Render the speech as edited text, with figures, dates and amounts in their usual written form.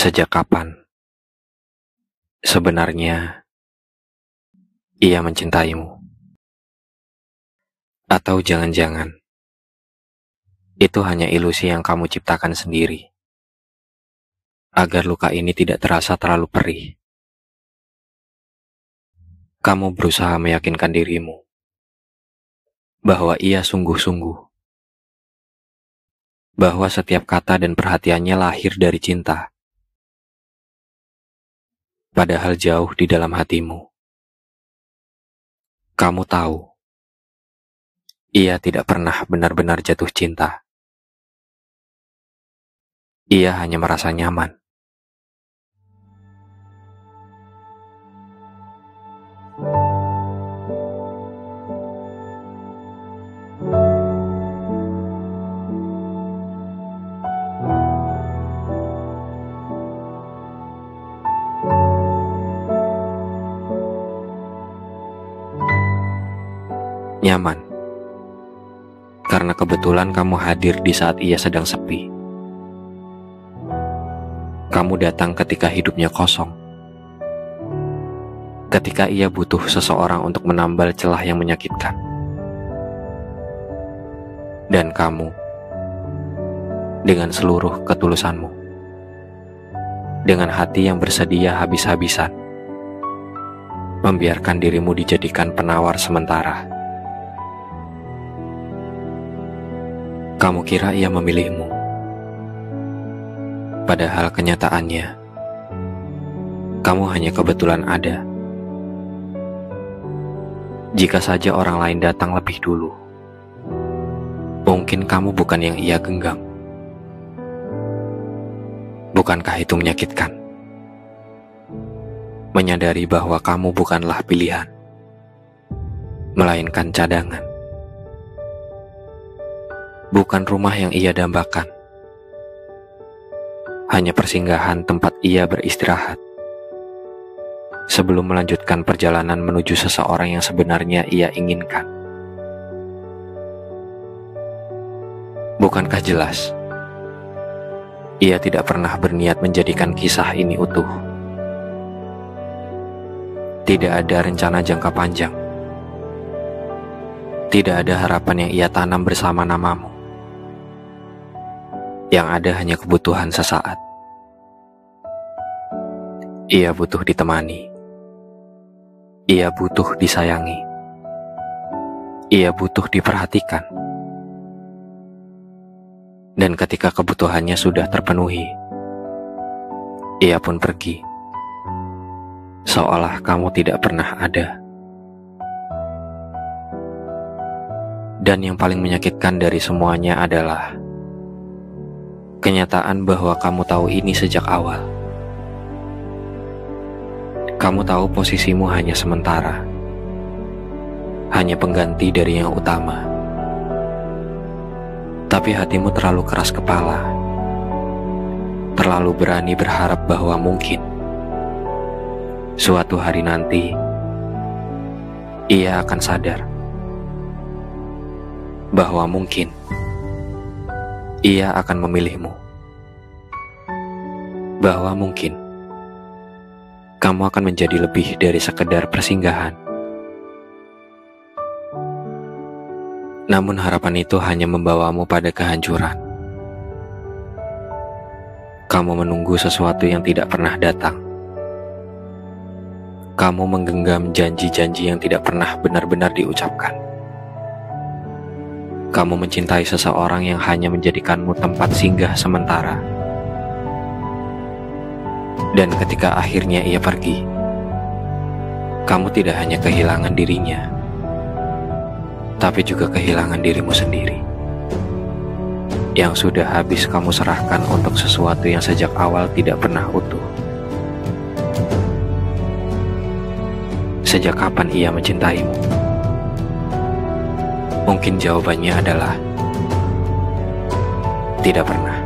Sejak kapan sebenarnya ia mencintaimu? Atau jangan-jangan itu hanya ilusi yang kamu ciptakan sendiri, agar luka ini tidak terasa terlalu perih. Kamu berusaha meyakinkan dirimu bahwa ia sungguh-sungguh, bahwa setiap kata dan perhatiannya lahir dari cinta. Padahal jauh di dalam hatimu, kamu tahu, ia tidak pernah benar-benar jatuh cinta. Ia hanya merasa nyaman. Nyaman, karena kebetulan kamu hadir di saat ia sedang sepi. Kamu datang ketika hidupnya kosong, ketika ia butuh seseorang untuk menambal celah yang menyakitkan. Dan kamu, dengan seluruh ketulusanmu, dengan hati yang bersedia habis-habisan, membiarkan dirimu dijadikan penawar sementara. Kamu kira ia memilihmu, padahal kenyataannya, kamu hanya kebetulan ada. Jika saja orang lain datang lebih dulu, mungkin kamu bukan yang ia genggam. Bukankah itu menyakitkan? Menyadari bahwa kamu bukanlah pilihan, melainkan cadangan. Bukan rumah yang ia dambakan, hanya persinggahan tempat ia beristirahat sebelum melanjutkan perjalanan menuju seseorang yang sebenarnya ia inginkan. Bukankah jelas, ia tidak pernah berniat menjadikan kisah ini utuh? Tidak ada rencana jangka panjang, tidak ada harapan yang ia tanam bersama namamu. Yang ada hanya kebutuhan sesaat. Ia butuh ditemani. Ia butuh disayangi. Ia butuh diperhatikan. Dan ketika kebutuhannya sudah terpenuhi, ia pun pergi. Seolah kamu tidak pernah ada. Dan yang paling menyakitkan dari semuanya adalah kenyataan bahwa kamu tahu ini sejak awal. Kamu tahu posisimu hanya sementara, hanya pengganti dari yang utama. Tapi hatimu terlalu keras kepala, terlalu berani berharap bahwa mungkin suatu hari nanti ia akan sadar bahwa mungkin ia akan memilihmu, bahwa mungkin kamu akan menjadi lebih dari sekedar persinggahan. Namun harapan itu hanya membawamu pada kehancuran. Kamu menunggu sesuatu yang tidak pernah datang. Kamu menggenggam janji-janji yang tidak pernah benar-benar diucapkan. Kamu mencintai seseorang yang hanya menjadikanmu tempat singgah sementara. Dan ketika akhirnya ia pergi, kamu tidak hanya kehilangan dirinya, tapi juga kehilangan dirimu sendiri, yang sudah habis kamu serahkan untuk sesuatu yang sejak awal tidak pernah utuh. Sejak kapan ia mencintaimu? Mungkin jawabannya adalah tidak pernah.